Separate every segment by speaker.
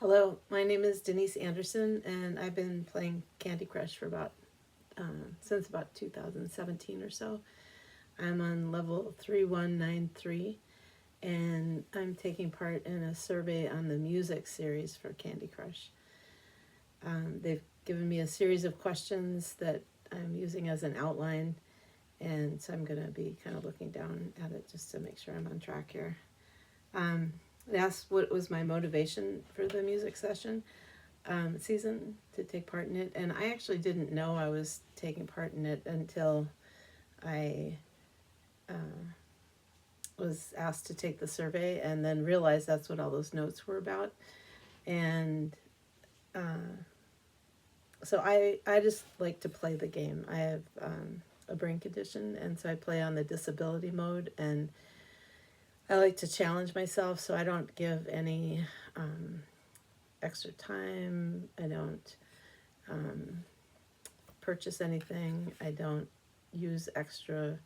Speaker 1: Hello, my name is Denise Anderson, and I've been playing Candy Crush for since about 2017 or so. I'm on level 3193, and I'm taking part in a survey on the music series for Candy Crush. They've given me a series of questions that I'm using as an outline, and so I'm going to be kind of looking down at it just to make sure I'm on track here. They asked what was my motivation for the music season to take part in it, and I actually didn't know I was taking part in it until I was asked to take the survey, and then realized that's what all those notes were about. And so I just like to play the game. I have a brain condition, and so I play on the disability mode, and I like to challenge myself, so I don't give any extra time. I don't purchase anything. I don't use extra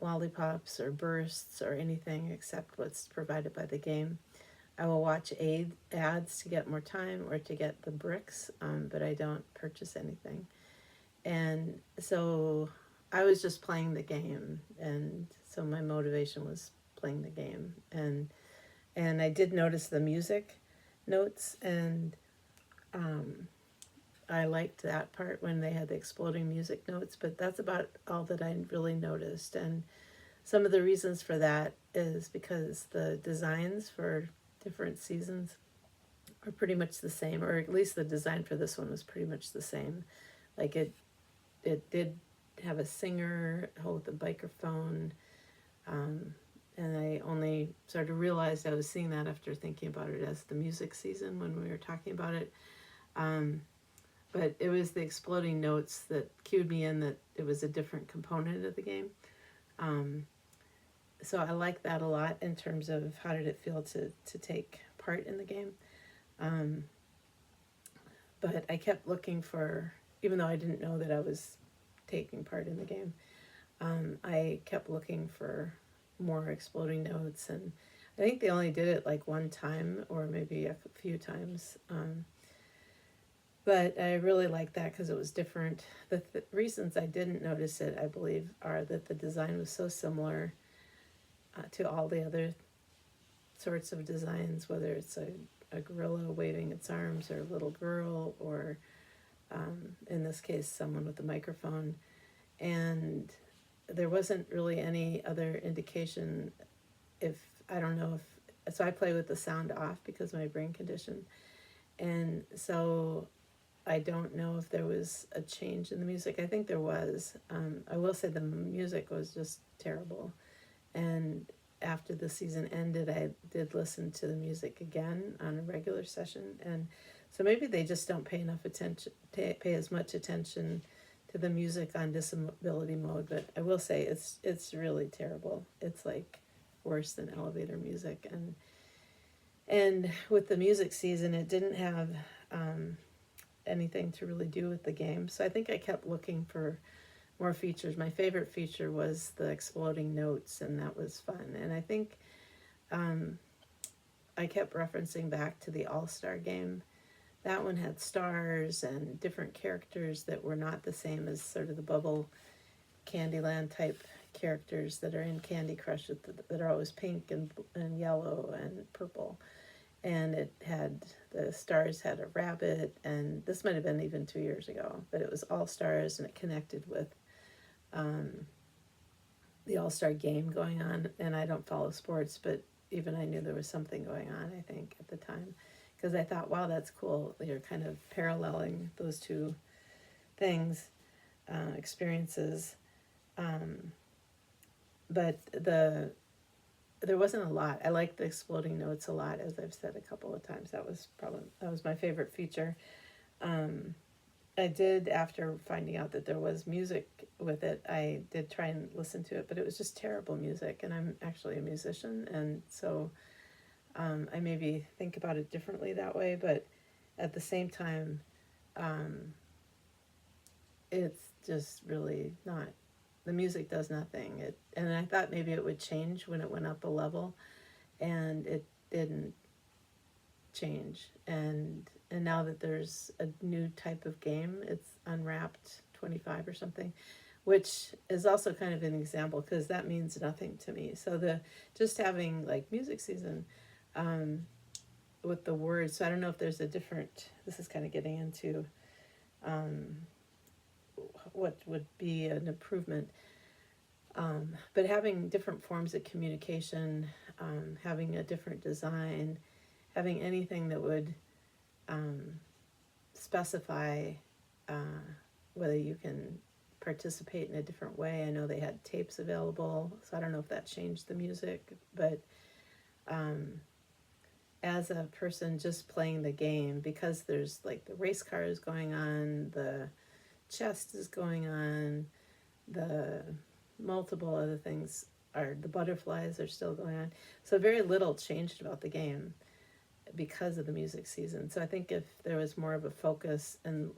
Speaker 1: lollipops or bursts or anything except what's provided by the game. I will watch ads to get more time or to get the bricks, but I don't purchase anything. And so I was just playing the game, and so my motivation was playing the game. And I did notice the music notes, and I liked that part when they had the exploding music notes, but that's about all that I really noticed. And some of the reasons for that is because the designs for different seasons are pretty much the same, or at least the design for this one was pretty much the same. Like it did have a singer hold the microphone, and I only sort of realized I was seeing that after thinking about it as the music season when we were talking about it. But it was the exploding notes that cued me in that it was a different component of the game. So I like that a lot in terms of how did it feel to take part in the game. But I kept looking for, even though I didn't know that I was taking part in the game, I kept looking for more exploding notes. And I think they only did it like one time or maybe a few times. But I really liked that because it was different. The reasons I didn't notice it, I believe, are that the design was so similar to all the other sorts of designs, whether it's a gorilla waving its arms or a little girl or, in this case, someone with a microphone. And there wasn't really any other indication if, I don't know if, so I play with the sound off because of my brain condition. And so I don't know if there was a change in the music. I think there was. I will say the music was just terrible. And after the season ended, I did listen to the music again on a regular session. And so maybe they just don't pay enough attention, pay as much attention to the music on disability mode. But I will say it's really terrible. It's like worse than elevator music. And with the music season, it didn't have anything to really do with the game. So I think I kept looking for more features. My favorite feature was the exploding notes, and that was fun. And I think I kept referencing back to the All-Star game. That one had stars and different characters that were not the same as sort of the bubble Candyland type characters that are in Candy Crush that are always pink and yellow and purple. And it had, the stars had a rabbit, and this might have been even 2 years ago, but it was all stars, and it connected with the all-star game going on. And I don't follow sports, but even I knew there was something going on, I think, at the time, because I thought, wow, that's cool. You're kind of paralleling those two things, experiences. But there wasn't a lot. I liked the exploding notes a lot, as I've said a couple of times. That was my favorite feature. I did, after finding out that there was music with it, I did try and listen to it, but it was just terrible music, and I'm actually a musician, and so I maybe think about it differently that way, but at the same time, it's just really not, the music does nothing. And I thought maybe it would change when it went up a level, and it didn't change. And now that there's a new type of game, it's Unwrapped 25 or something, which is also kind of an example because that means nothing to me. So the just having like music season with the words. So I don't know if there's a different. This is kind of getting into what would be an improvement. But having different forms of communication, having a different design, having anything that would specify whether you can participate in a different way. I know they had tapes available, so I don't know if that changed the music, but as a person just playing the game, because there's like the race cars going on, the chest is going on, the multiple other things are, the butterflies are still going on. So very little changed about the game because of the music season. So I think if there was more of a focus and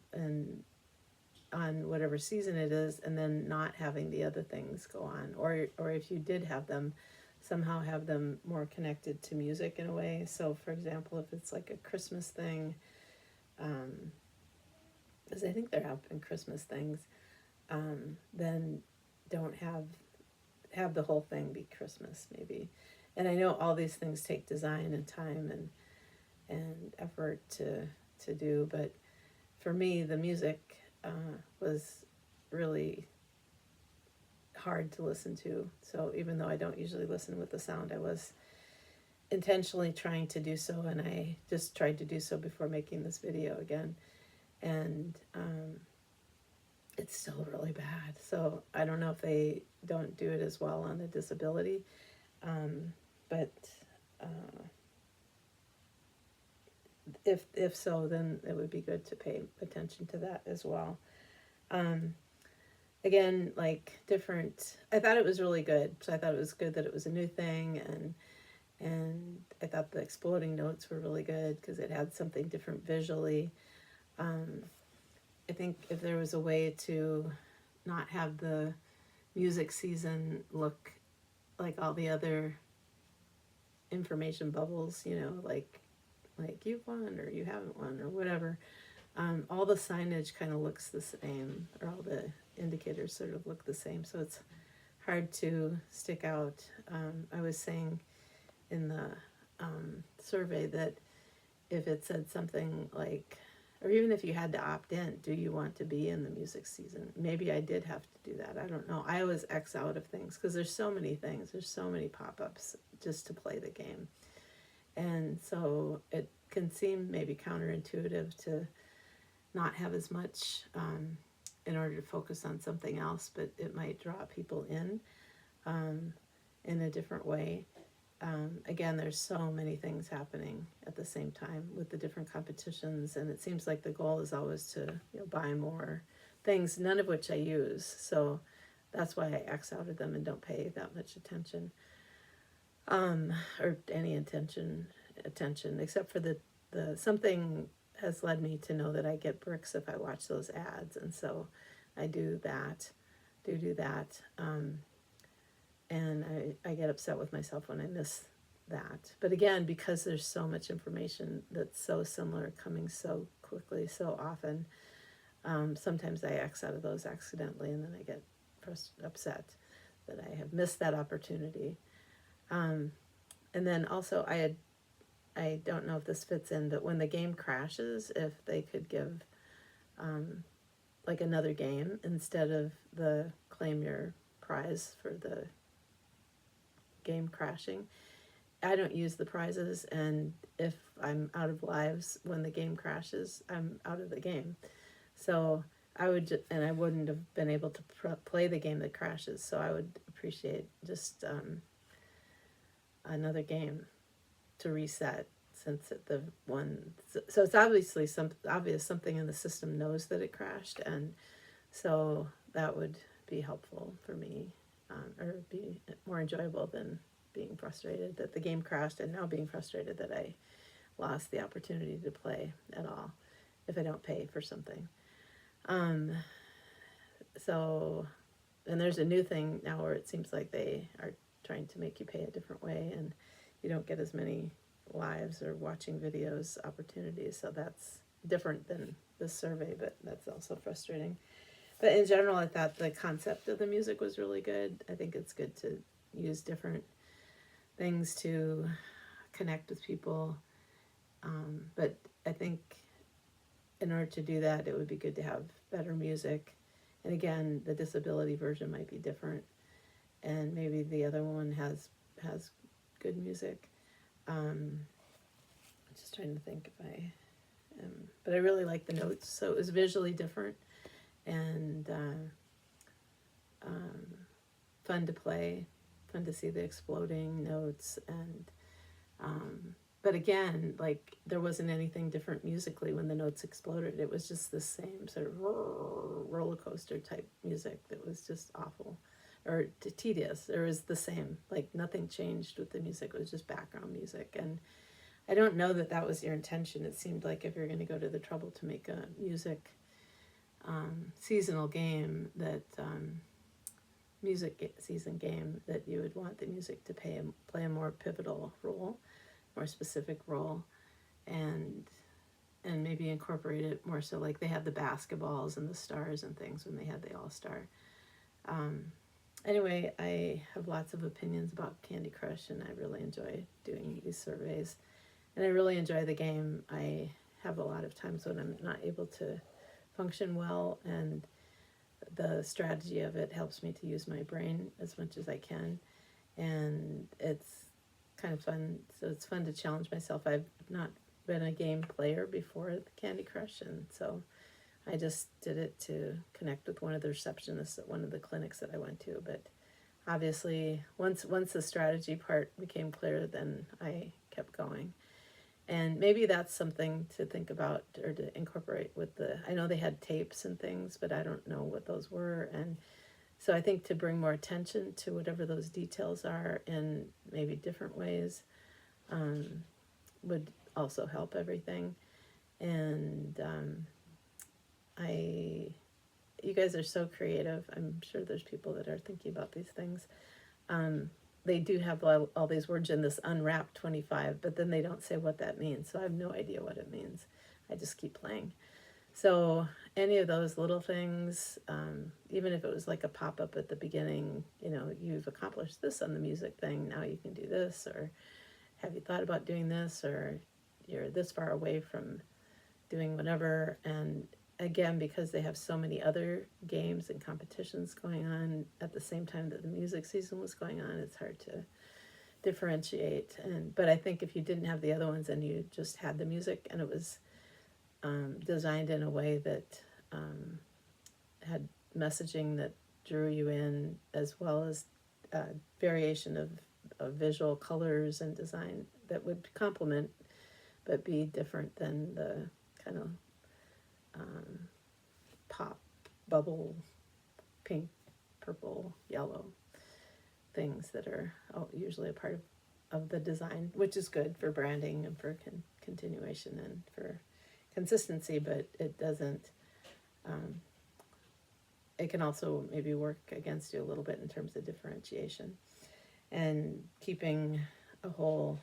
Speaker 1: on whatever season it is, and then not having the other things go on, or if you did have them, somehow have them more connected to music in a way. So for example, if it's like a Christmas thing, because I think they're up in Christmas things, then don't have the whole thing be Christmas maybe. And I know all these things take design and time and effort to do, but for me the music was really hard to listen to. So even though I don't usually listen with the sound, I was intentionally trying to do so, and I just tried to do so before making this video again. And it's still really bad. So I don't know if they don't do it as well on the disability, but if so, then it would be good to pay attention to that as well. Again, like different, I thought it was really good. So I thought it was good that it was a new thing, and I thought the exploding notes were really good because it had something different visually. I think if there was a way to not have the music season look like all the other information bubbles, you know, like you've won or you haven't won or whatever, all the signage kind of looks the same, or all the indicators sort of look the same, so it's hard to stick out. I was saying in the survey that if it said something like, or even if you had to opt in, do you want to be in the music season? Maybe I did have to do that. I don't know. I always X out of things because there's so many things. There's so many pop-ups just to play the game. And so it can seem maybe counterintuitive to not have as much in order to focus on something else, but it might draw people in a different way. Again, there's so many things happening at the same time with the different competitions, and it seems like the goal is always to buy more things, none of which I use. So that's why I X outed them and don't pay that much attention, or any attention, except for the something has led me to know that I get bricks if I watch those ads, and so I do that. And I get upset with myself when I miss that. But again, because there's so much information that's so similar, coming so quickly, so often, sometimes I X out of those accidentally, and then I get upset that I have missed that opportunity. And then also I don't know if this fits in, but when the game crashes, if they could give like another game instead of the claim your prize for the game crashing. I don't use the prizes, and if I'm out of lives when the game crashes, I'm out of the game. So I would, and I wouldn't have been able to play the game that crashes. So I would appreciate just another game to reset, since the one. So it's obviously obvious something in the system knows that it crashed, and so that would be helpful for me, or be more enjoyable than being frustrated that the game crashed and now being frustrated that I lost the opportunity to play at all if I don't pay for something. So, and there's a new thing now where it seems like they are trying to make you pay a different way, and you don't get as many lives or watching videos opportunities. So that's different than this survey, but that's also frustrating. But in general, I thought the concept of the music was really good. I think it's good to use different things to connect with people. But I think in order to do that, it would be good to have better music. And again, the disability version might be different, and maybe the other one has good music. I'm just trying to think if I am, but I really like the notes. So it was visually different and fun to play, fun to see the exploding notes, and but again, like there wasn't anything different musically when the notes exploded. It was just the same sort of roller coaster type music that was just awful or tedious. It was the same, like nothing changed with the music. It was just background music. And I don't know that that was your intention. It seemed like if you're going to go to the trouble to make a music seasonal game, that music season game, that you would want the music to play a more pivotal role, more specific role, and maybe incorporate it more so like they had the basketballs and the stars and things when they had the All-Star. Anyway, I have lots of opinions about Candy Crush, and I really enjoy doing these surveys. And I really enjoy the game. I have a lot of times when I'm not able to function well, and the strategy of it helps me to use my brain as much as I can. And it's kind of fun. So it's fun to challenge myself. I've not been a game player before the Candy Crush, and so I just did it to connect with one of the receptionists at one of the clinics that I went to. But obviously, once the strategy part became clear, then I kept going. And maybe that's something to think about or to incorporate with I know they had tapes and things, but I don't know what those were. And so I think to bring more attention to whatever those details are in maybe different ways would also help everything. And you guys are so creative. I'm sure there's people that are thinking about these things. They do have all these words in this unwrapped 25, but then they don't say what that means. So I have no idea what it means. I just keep playing. So any of those little things, even if it was like a pop-up at the beginning, you've accomplished this on the music thing, now you can do this, or have you thought about doing this, or you're this far away from doing whatever. And again, because they have so many other games and competitions going on at the same time that the music season was going on, it's hard to differentiate. But I think if you didn't have the other ones and you just had the music and it was designed in a way that had messaging that drew you in, as well as variation of visual colors and design that would complement but be different than the kind of pop, bubble, pink, purple, yellow things that are usually a part of the design, which is good for branding and for continuation and for consistency, but it doesn't, it can also maybe work against you a little bit in terms of differentiation and keeping a whole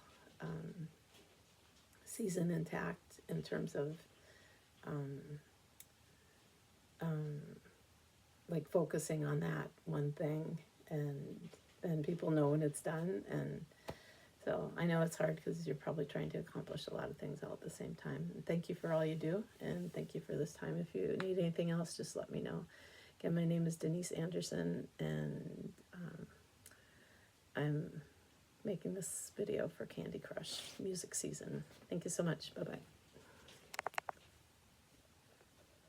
Speaker 1: season intact in terms of like focusing on that one thing, and people know when it's done. And so I know it's hard because you're probably trying to accomplish a lot of things all at the same time. And thank you for all you do, and thank you for this time. If you need anything else, just let me know. Again, my name is Denise Anderson, and I'm making this video for Candy Crush music season. Thank you so much. Bye-bye.